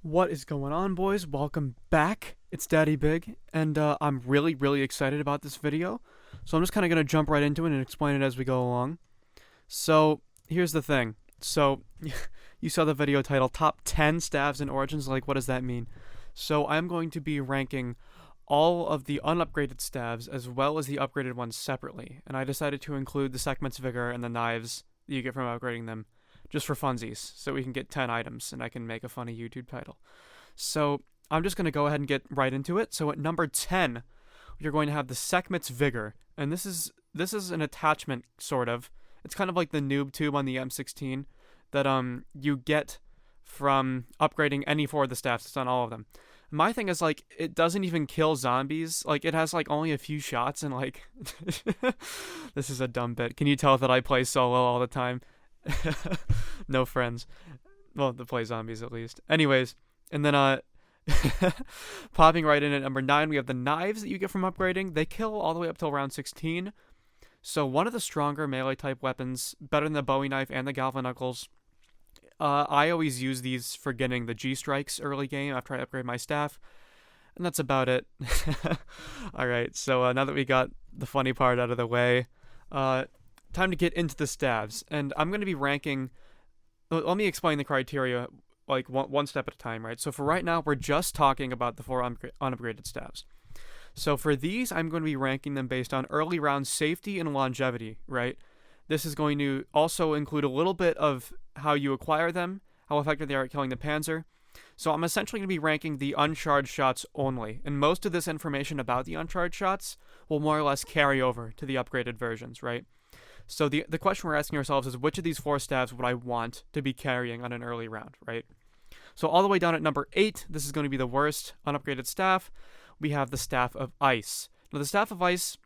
What is going on, boys? Welcome back. It's Daddy Big, and I'm really excited about this video. So I'm just kind of going to jump right into it and explain it as we go along. So here's the thing. So you saw the video title, Top 10 Staves and Origins. Like, what does that mean? So I'm going to be ranking all of the unupgraded staves as well as the upgraded ones separately. And I decided to include the Sekhmet's Vigor and the knives that you get from upgrading them just for funsies, so we can get 10 items and I can make a funny YouTube title. So I'm just going to go ahead and get right into it. So at number 10, you're going to have the Sekhmet's Vigor, and this is an attachment, sort of. It's kind of like the noob tube on the M16 that you get from upgrading any four of the staffs. It's on all of them. My thing is, like, it doesn't even kill zombies. Like, it has like only a few shots, and like this is a dumb bit. Can you tell that I play solo all the time? No friends. Well, to play zombies at least. Anyways, and then popping right in at number 9, we have the knives that you get from upgrading. They kill all the way up till round 16. So one of the stronger melee type weapons, better than the BOII knife and the Galvan knuckles. I always use these for getting the G strikes early game after I upgrade my staff. And that's about it. Alright, so now that we got the funny part out of the way, time to get into the staves, and I'm going to be ranking. Let me explain the criteria like one step at a time, right? So for right now, we're just talking about the four unupgraded staves. So for these, I'm going to be ranking them based on early round safety and longevity, right? This is going to also include a little bit of how you acquire them, how effective they are at killing the Panzer. So I'm essentially going to be ranking the uncharged shots only, and most of this information about the uncharged shots will more or less carry over to the upgraded versions, right? So the question we're asking ourselves is, which of these four staves would I want to be carrying on an early round, right? So all the way down at number 8, this is going to be the worst unupgraded staff. We have the Staff of Ice. Now the Staff of Ice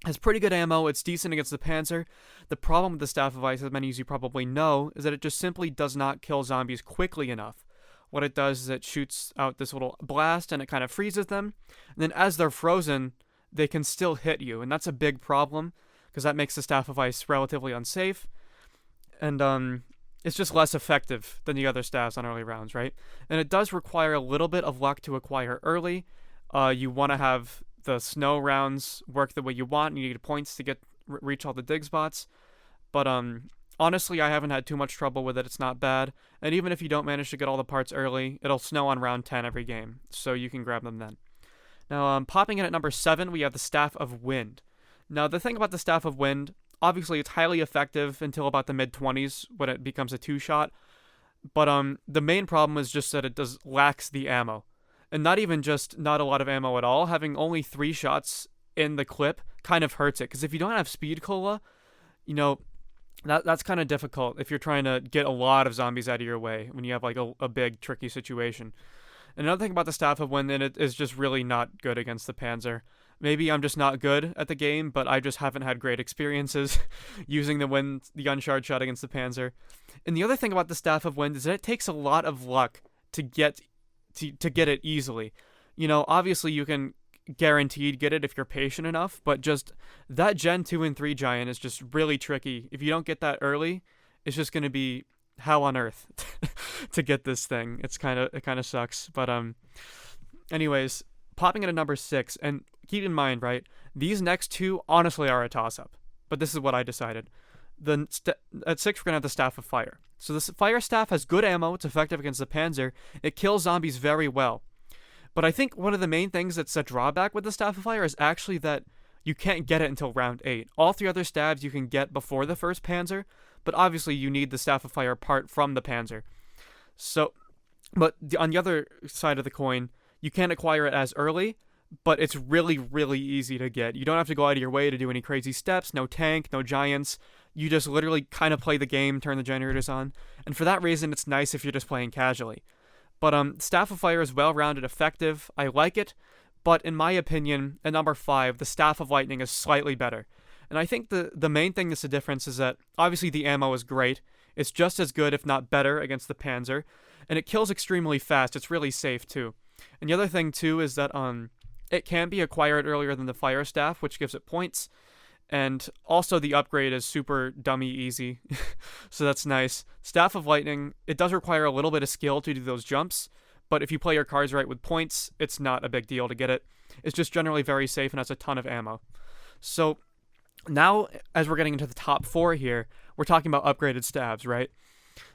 has pretty good ammo. It's decent against the Panzer. The problem with the Staff of Ice, as many as you probably know, is that it just simply does not kill zombies quickly enough. What it does is it shoots out this little blast and it kind of freezes them. And then as they're frozen, they can still hit you, and that's a big problem, because that makes the Staff of Ice relatively unsafe, and it's just less effective than the other staffs on early rounds, right? And it does require a little bit of luck to acquire early. You want to have the snow rounds work the way you want, and you need points to reach all the dig spots, but honestly, I haven't had too much trouble with it. It's not bad, and even if you don't manage to get all the parts early, it'll snow on round 10 every game, so you can grab them then. Now, popping in at number 7, we have the Staff of Wind. Now, the thing about the Staff of Wind, obviously it's highly effective until about the mid-20s when it becomes a 2-shot, but the main problem is just that it lacks the ammo. And not even just not a lot of ammo at all, having only 3 shots in the clip kind of hurts it, because if you don't have speed cola, you know, that's kind of difficult if you're trying to get a lot of zombies out of your way when you have like a big tricky situation. And another thing about the Staff of Wind, it is just really not good against the Panzer. Maybe I'm just not good at the game, but I just haven't had great experiences using the uncharged shot against the Panzer. And the other thing about the Staff of Wind is that it takes a lot of luck to get it easily. You know, obviously you can guaranteed get it if you're patient enough, but just that Gen 2 and 3 giant is just really tricky. If you don't get that early, it's just going to be hell on earth to get this thing. It kind of sucks, but anyways, popping at a number 6, and keep in mind, right, these next two honestly are a toss-up, but this is what I decided. At 6, we're going to have the Staff of Fire. So the Fire Staff has good ammo, it's effective against the Panzer, it kills zombies very well. But I think one of the main things that's a drawback with the Staff of Fire is actually that you can't get it until round 8. All 3 other staves you can get before the first Panzer, but obviously you need the Staff of Fire part from the Panzer. So, but on the other side of the coin, you can't acquire it as early, but it's really easy to get. You don't have to go out of your way to do any crazy steps, no tank, no giants. You just literally kind of play the game, turn the generators on, and for that reason, it's nice if you're just playing casually. But Staff of Fire is well-rounded, effective. I like it, but in my opinion, at number 5, the Staff of Lightning is slightly better. And I think the main thing that's the difference is that obviously the ammo is great. It's just as good, if not better, against the Panzer, and it kills extremely fast. It's really safe too. And the other thing too is that it can be acquired earlier than the Fire Staff, which gives it points. And also the upgrade is super dummy easy, so that's nice. Staff of Lightning, it does require a little bit of skill to do those jumps, but if you play your cards right with points, it's not a big deal to get it. It's just generally very safe and has a ton of ammo. So now, as we're getting into the top 4 here, we're talking about upgraded stabs, right?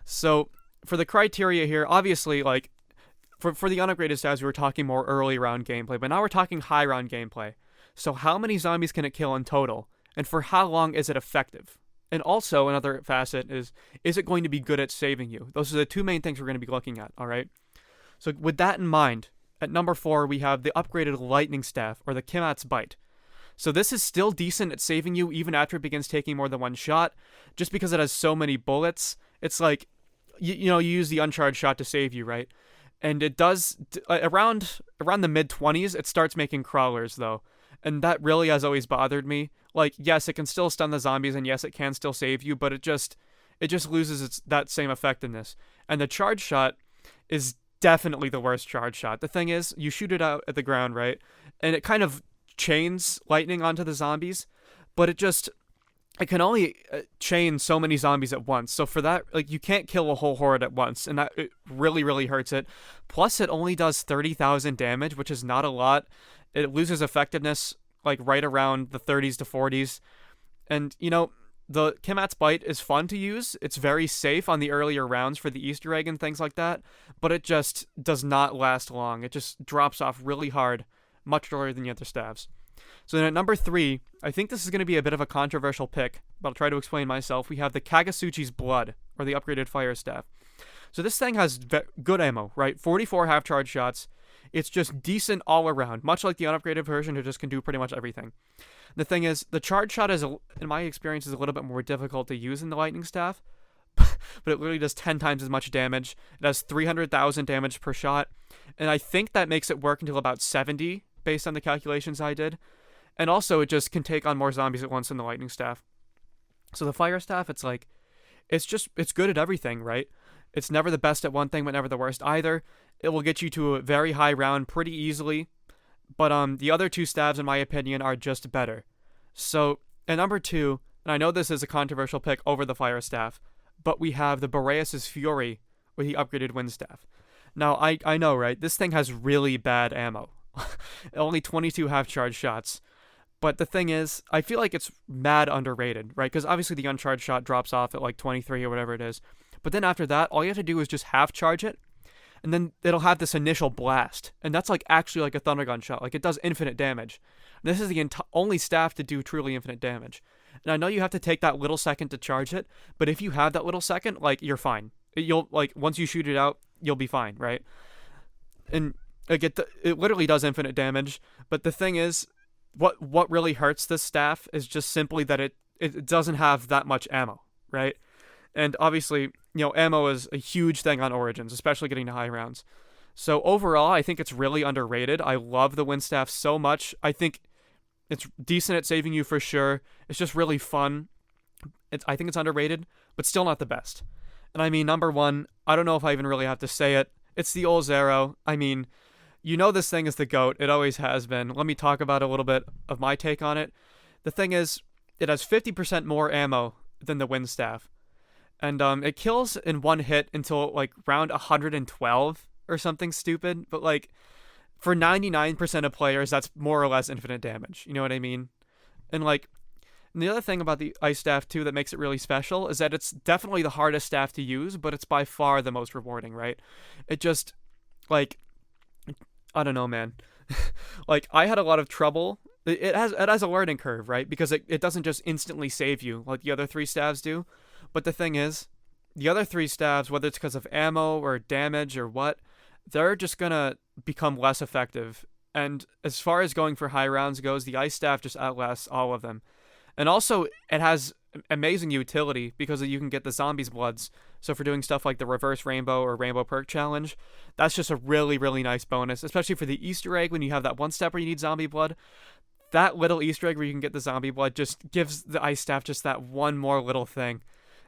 So for the criteria here, obviously, like, for the unupgraded stabs, we were talking more early round gameplay, but now we're talking high round gameplay. So how many zombies can it kill in total? And for how long is it effective? And also, another facet is it going to be good at saving you? Those are the 2 main things we're going to be looking at, alright? So with that in mind, at number 4, we have the upgraded lightning staff, or the Sekhmet's bite. So this is still decent at saving you even after it begins taking more than 1 shot, just because it has so many bullets. It's like, you use the uncharged shot to save you, right? And it does, around the mid-20s, it starts making crawlers, though. And that really has always bothered me. Like, yes, it can still stun the zombies, and yes, it can still save you, but it just loses that same effectiveness. And the charge shot is definitely the worst charge shot. The thing is, you shoot it out at the ground, right? And it kind of chains lightning onto the zombies, but it can only chain so many zombies at once. So for that, like, you can't kill a whole horde at once, and that it really, really hurts it. Plus, it only does 30,000 damage, which is not a lot. It loses effectiveness, like, right around the 30s to 40s. And, the Sekhmet's bite is fun to use. It's very safe on the earlier rounds for the Easter egg and things like that, but it just does not last long. It just drops off really hard, much earlier than the other staves. So then at number 3, I think this is going to be a bit of a controversial pick, but I'll try to explain myself. We have the Kagasuchi's Blood, or the upgraded fire staff. So this thing has good ammo, right? 44 half-charge shots. It's just decent all around, much like the unupgraded version, it just can do pretty much everything. The thing is, the charge shot is, in my experience, is a little bit more difficult to use in the lightning staff, but it literally does 10 times as much damage. It has 300,000 damage per shot, and I think that makes it work until about 70, based on the calculations I did. And also, it just can take on more zombies at once than the lightning staff. So the fire staff, it's good at everything, right? It's never the best at one thing, but never the worst either. It will get you to a very high round pretty easily. But the other 2 staves, in my opinion, are just better. So, at number 2, and I know this is a controversial pick over the fire staff, but we have the Boreas's Fury with the upgraded wind staff. Now, I know, right? This thing has really bad ammo. Only 22 half-charge shots. But the thing is, I feel like it's mad underrated, right? Because obviously the uncharged shot drops off at like 23 or whatever it is. But then after that, all you have to do is just half-charge it, and then it'll have this initial blast. And that's like actually like a thunder gun shot. Like, it does infinite damage. This is the only staff to do truly infinite damage. And I know you have to take that little second to charge it, but if you have that little second, like, you're fine. You'll, like, once you shoot it out, you'll be fine, right? And like, it literally does infinite damage. But the thing is, what really hurts this staff is just simply that it doesn't have that much ammo, right? And obviously, ammo is a huge thing on Origins, especially getting to high rounds. So overall, I think it's really underrated. I love the wind staff so much. I think it's decent at saving you for sure. It's just really fun. I think it's underrated, but still not the best. And I mean, number 1, I don't know if I even really have to say it. It's the old Zero. I mean, this thing is the GOAT. It always has been. Let me talk about a little bit of my take on it. The thing is, it has 50% more ammo than the wind staff. And it kills in 1 hit until like round 112 or something stupid. But like, for 99% of players, that's more or less infinite damage. You know what I mean? And like, and the other thing about the ice staff too that makes it really special is that it's definitely the hardest staff to use, but it's by far the most rewarding, right? It just, like, I don't know, man. Like, I had a lot of trouble. It has a learning curve, right? Because it doesn't just instantly save you like the other 3 staves do. But the thing is, the other 3 staves, whether it's because of ammo or damage or what, they're just gonna become less effective. And as far as going for high rounds goes, the ice staff just outlasts all of them. And also, it has amazing utility because you can get the zombies' bloods. So for doing stuff like the reverse rainbow or rainbow perk challenge, that's just a really, really nice bonus, especially for the Easter egg when you have that one step where you need zombie blood. That little Easter egg where you can get the zombie blood just gives the ice staff just that one more little thing.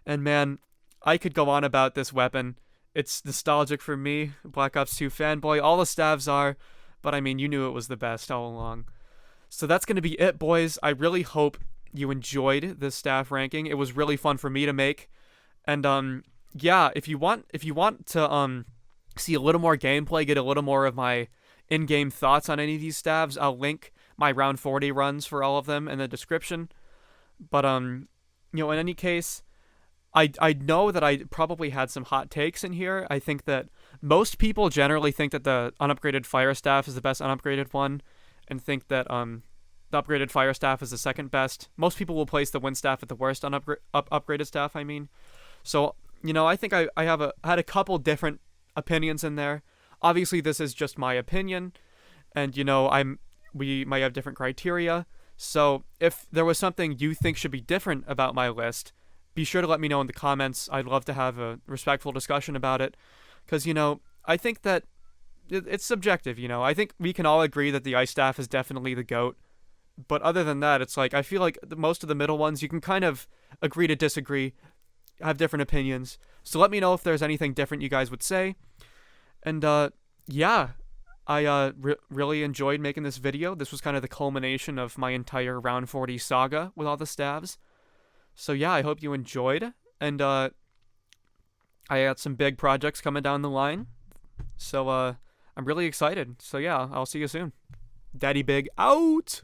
And man, I could go on about this weapon. It's nostalgic for me, Black Ops 2 fanboy. All the staves are, but I mean, you knew it was the best all along. So that's going to be it, boys. I really hope you enjoyed this staff ranking. It was really fun for me to make. And yeah, if you want to see a little more gameplay, get a little more of my in-game thoughts on any of these staves, I'll link my round 40 runs for all of them in the description. But in any case, I know that I probably had some hot takes in here. I think that most people generally think that the unupgraded fire staff is the best unupgraded one, and think that the upgraded fire staff is the second best. Most people will place the wind staff at the worst upgraded staff. I mean, so I think I had a couple different opinions in there. Obviously, this is just my opinion, and we might have different criteria. So if there was something you think should be different about my list, be sure to let me know in the comments. I'd love to have a respectful discussion about it, because I think that it's subjective. I think we can all agree that the ice staff is definitely the GOAT. But other than that, it's like I feel like most of the middle ones you can kind of agree to disagree, have different opinions. So let me know if there's anything different you guys would say. And yeah, I really enjoyed making this video. This was kind of the culmination of my entire round 40 saga with all the staves. So yeah, I hope you enjoyed. And I got some big projects coming down the line. So I'm really excited. So yeah, I'll see you soon. Daddy Big out!